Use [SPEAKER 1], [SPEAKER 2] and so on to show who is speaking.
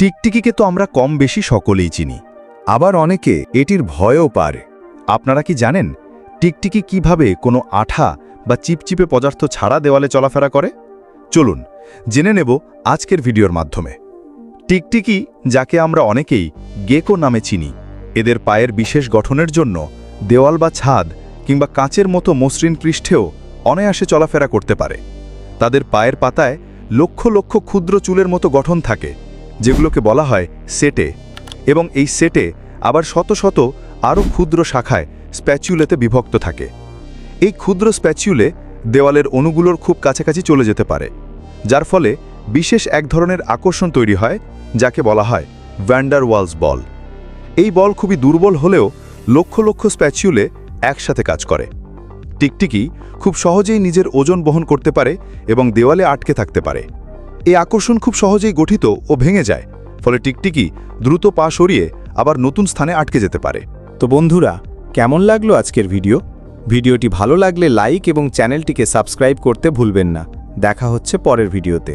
[SPEAKER 1] টিকটিকিকে তো আমরা কম বেশি সকলেই চিনি, আবার অনেকে এটির ভয়ও পারে। আপনারা কি জানেন টিকটিকি কিভাবে কোনো আঠা বা চিপচিপে পদার্থ ছাড়া দেওয়ালে চলাফেরা করে? চলুন জেনে নেব আজকের ভিডিওর মাধ্যমে। টিকটিকি, যাকে আমরা অনেকেই গেকো নামে চিনি, এদের পায়ের বিশেষ গঠনের জন্য দেওয়াল বা ছাদ কিংবা কাঁচের মতো মসৃণ পৃষ্ঠেও অনায়াসে চলাফেরা করতে পারে। তাদের পায়ের পাতায় লক্ষ লক্ষ ক্ষুদ্র চুলের মতো গঠন থাকে, যেগুলোকে বলা হয় সেটে, এবং এই সেটে আবার শত শত আরও ক্ষুদ্র শাখায় স্প্যাচুলেতে বিভক্ত থাকে। এই ক্ষুদ্র স্প্যাচুলে দেওয়ালের অণুগুলোর খুব কাছাকাছি চলে যেতে পারে, যার ফলে বিশেষ এক ধরনের আকর্ষণ তৈরি হয়, যাকে বলা হয় ভ্যান ডার ওয়ালস বল। এই বল খুবই দুর্বল হলেও লক্ষ লক্ষ স্প্যাচুলে একসাথে কাজ করে। টিকটিকি খুব সহজেই নিজের ওজন বহন করতে পারে এবং দেওয়ালে আটকে থাকতে পারে। এই আকর্ষণ খুব সহজেই গঠিত ও ভেঙে যায়, ফলে টিকটিকি দ্রুত পা সরিয়ে আবার নতুন স্থানে আটকে যেতে পারে।
[SPEAKER 2] তো বন্ধুরা, কেমন লাগলো আজকের ভিডিওটি ভালো লাগলে লাইক এবং চ্যানেলটিকে সাবস্ক্রাইব করতে ভুলবেন না। দেখা হচ্ছে পরের ভিডিওতে।